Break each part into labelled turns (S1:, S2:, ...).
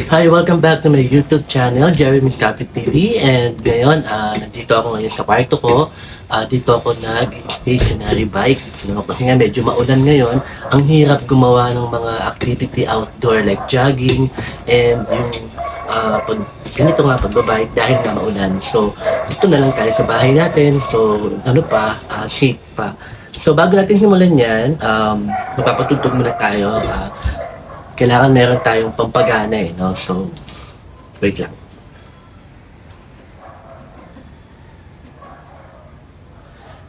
S1: Hi, welcome back to my YouTube channel, Jeremy Capit TV. And ngayon, nandito ako ngayon sa kwarto ko. Dito ako nag-stationary bike. No? Kasi nga medyo maulan ngayon. Ang hirap gumawa ng mga activity outdoor like jogging and yung ganito nga pagbabike dahil nga maulan. So, dito na lang tayo sa bahay natin. So, safe pa. So, bago natin simulan yan, magpapatutog muna tayo. Kailangan meron tayong pampagana no? So, wait lang.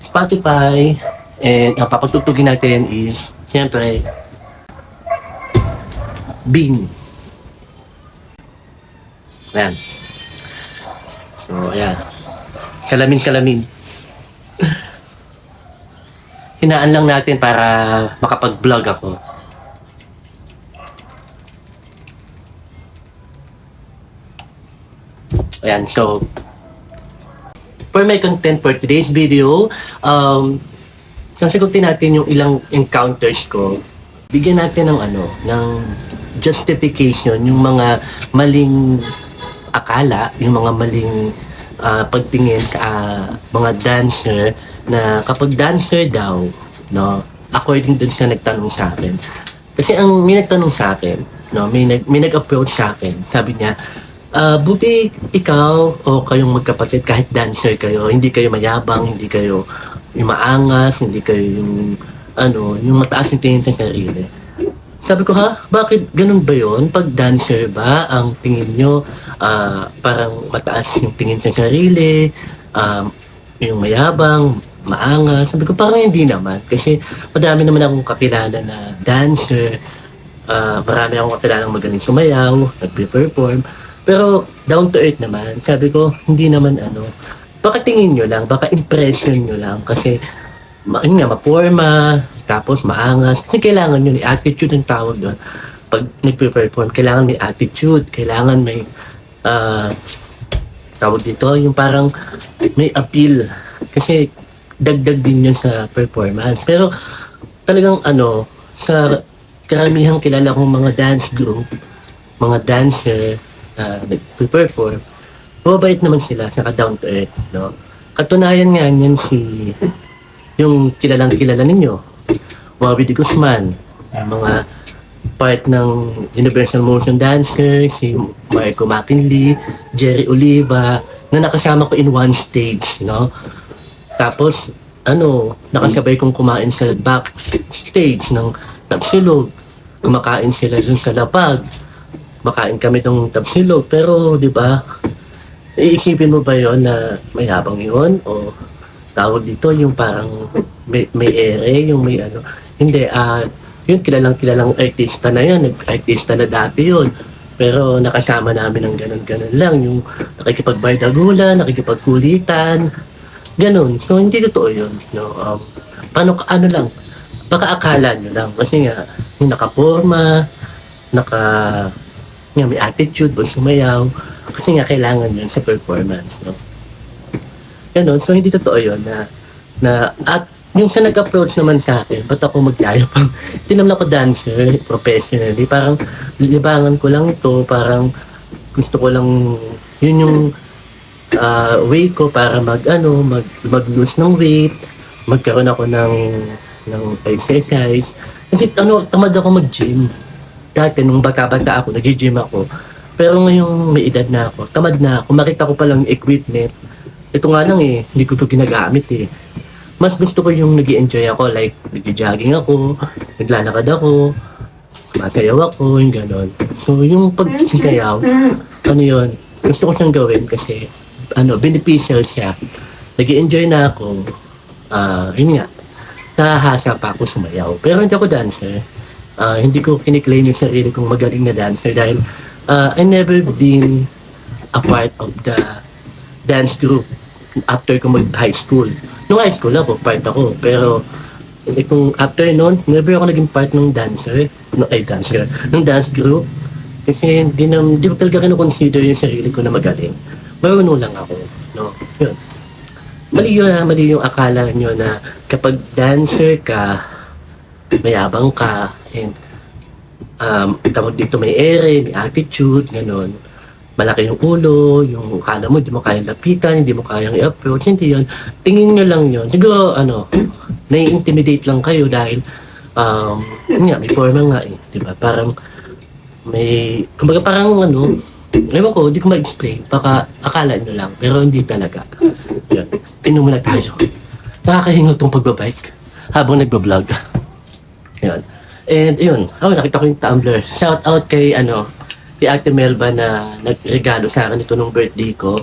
S1: Spotify, and ang papatutugin natin is, siyempre, Bing. Ayan. So, ayan. Kalamin. Hinaan lang natin para makapag-vlog ako. Ayan, so, for my content for today's video, sasagutin natin yung ilang encounters ko. Bigyan natin ng justification, yung mga maling akala, yung mga maling pagtingin sa mga dancer, na kapag dancer daw, no, according dun sa nagtanong sa akin. Kasi may nagtanong sa akin, no, may nag-approach sa akin, sabi niya, buti ikaw o kayong magkapatid kahit dancer kayo, hindi kayo mayabang, hindi kayo yung maangas, hindi kayo yung mataas yung tingin sa sarili. Sabi ko, bakit ganun ba yun? Pag dancer ba, ang tingin nyo parang mataas yung tingin sa sarili, yung mayabang, maangas. Sabi ko, parang hindi naman. Kasi madami naman akong kakilala na dancer, marami akong kakilala magaling sumayaw, nagpe-perform. Pero down to earth naman, sabi ko, hindi naman baka tingin nyo lang, baka impression nyo lang. Kasi, maporma, tapos maangas. Kasi kailangan yun, attitude ang tawag doon. Pag nagpe-perform, kailangan may attitude, kailangan may, tawag dito, yung parang may appeal. Kasi, dagdag din yun sa performance. Pero, talagang sa karamihang kilala kong mga dance group, mga dancer, nag-perform, mababait naman sila, saka down to earth, no? Katunayan nga yan yung kilala ninyo, Bobby de Guzman, yung mga part ng Universal Motion Dancer, si Marco McKinley, Jerry Oliva, na nakasama ko in one stage, no? Tapos, nakasabay kong kumain sa backstage ng Tapsilog, kumakain sila dun sa Lapag, makain kami ng Tapsilog, pero di ba, iisipin mo ba yon na mayabang yun o tawag dito yung parang may ere, yung may hindi, yun kilalang artista na yun, artista na dati yun, pero nakasama namin ng ganun lang, yung nakikipagbardagulan, nakikipagkulitan, ganun. So hindi totoo yun, no? Lang, baka akala nyo lang, kasi nga yung nakaporma, may attitude, sumayaw, kasi nga kailangan yun sa performance, no? Ganun, so hindi totoo yun at yung sa nag-approach naman sa akin, ba't ako magyayapang, hindi naman ako dancer professionally, parang libangan ko lang ito, parang gusto ko lang, yun yung way ko para mag-lose ng weight, magkaroon ako ng exercise, kasi tamad ako mag-gym. Dati, nung bata-bata ako, nag-gym ako. Pero ngayong may edad na ako, tamad na ako, makita ko palang equipment. Ito nga lang hindi ko ito ginagamit Mas gusto ko yung nag-enjoy ako, like, nag-jogging ako, naglalakad ako, masayaw ako, yung gano'n. So, yung pag-sayaw, yun, gusto ko siyang gawin kasi, beneficial siya. Nag-enjoy na ako, yun nga, nahahasa pa ako sumayaw. Pero hindi ako dancer. Hindi ko kiniklaim yung sarili kong magaling na dancer dahil I never been a part of the dance group after ko mag-high school. Nung high school ako, part ako. Pero kung after nun, never ako naging part ng ng dance group. Kasi hindi ko talaga kino-consider yung sarili ko na magaling. Marunong lang ako. No? Yun. Mali yung akala nyo na kapag dancer ka, mayabang ka, and tawag dito, may ere, may attitude, gano'n. Malaki yung ulo, yung akala mo hindi mo kayang lapitan, hindi mo kayang i-approach, hindi yun. Tingin nyo lang yun. Siguro, nai-intimidate lang kayo dahil, yun nga, may forma nga eh, di ba? Parang, kumbaga parang ewan ko, hindi ko ma-explain, baka akala nyo lang, pero hindi talaga. Yun, inom muna tayo. Nakakahingal tong pagbabike habang nagbablog. Yun. And yun, nakita ko yung tumbler. Shout out kay kay Ate Melba na nagregalo sa akin ito nung birthday ko.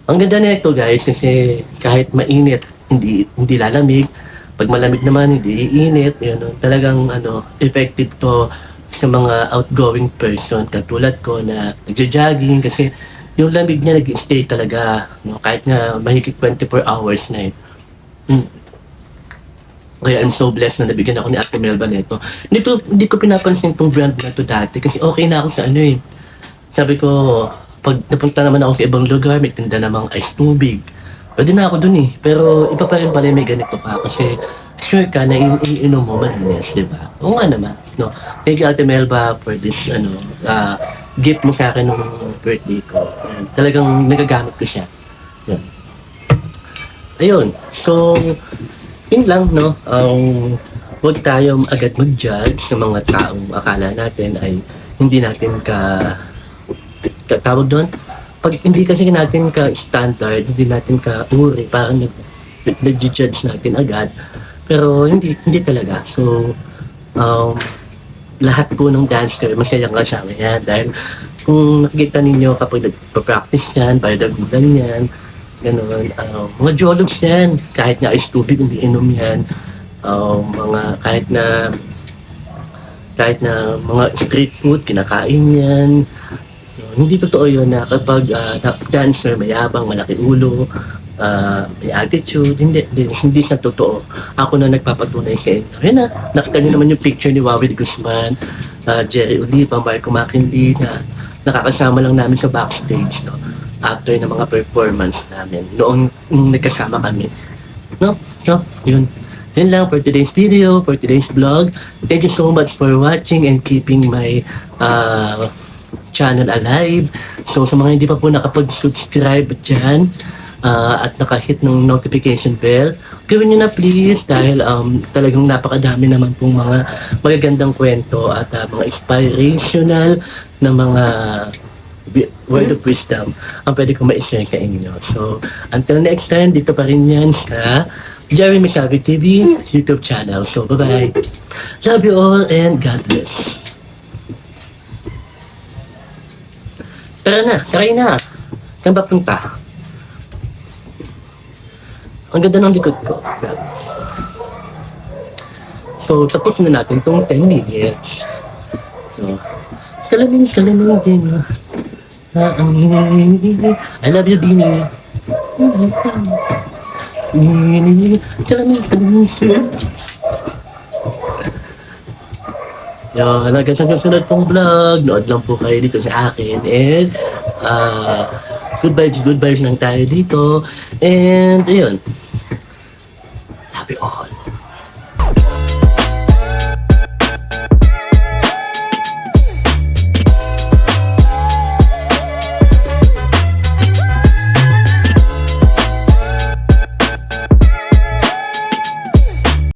S1: Ang ganda na ito guys kasi kahit mainit, hindi lalamig. Pag malamig naman, hindi iinit. Yun, talagang effective to sa mga outgoing person katulad ko na nagja-jogging kasi yung lamig niya nag-stay talaga kahit na mahigit 24 hours na eh. Kaya I'm so blessed na nabigyan ako ni Ate Melba nito. Hindi ko pinapansin tong brand na to dati kasi okay na ako sa Sabi ko, pag napunta naman ako sa ibang lugar, may tinda namang ice tubig. Pwede na ako dun eh. Pero iba pa rin pala may ganito pa kasi sure ka na iinom mo malinis, di ba? Oo nga naman. No? Thank you Ate Melba for this gift mo sa akin nung birthday ko. Talagang nagagamit ko siya. Yan. Ayun. So, yun lang, no? Huwag tayo agad mag-judge sa mga taong akala natin ay hindi natin tawag doon. Pag hindi kasi natin ka-standard, hindi natin ka-uri, parang nag-judge natin agad. Pero hindi talaga. So, lahat po ng dancer, masayang kasama yan. Dahil kung nakikita ninyo kapag nagpa-practice yan, padagulan yan, gano'n. Mga jologs yan. Kahit nga ice tubig, hindi inom yan. Kahit na mga street food, kinakain yan. Hindi totoo yun na kapag dancer, mayabang, malaki ulo, may attitude, hindi siya totoo. Ako na nagpapatunay sa inyo. Yan na, nakita niyo naman yung picture ni Wawid Guzman, Jerry Oliva, Marco Mackindi na nakakasama lang namin sa backstage, no? After ng mga performance namin, noong nagkasama kami. No, yun. Yun lang for today's video, for today's vlog. Thank you so much for watching and keeping my channel alive. So sa mga hindi pa po nakapag-subscribe dyan at nakahit ng notification bell, gawin nyo na please dahil talagang napakadami naman pong mga magagandang kwento at mga inspirational na mga word of wisdom ang pwede kong ma-share sa inyo. So, until next time, dito pa rin yan sa Jeremy Sabi TV YouTube channel. So, bye-bye. Love you all and God bless. Tara na, karay na. Saan ba punta? Ang ganda ng likod ko. So, tapos na natin itong 10 minutes. So, salamin din. I love you, Bini. Salamin. Yan, hanggang sa susunod pong vlog. Nood lang po kayo dito sa akin. And, good vibes lang tayo dito. And, ayun. Love you all.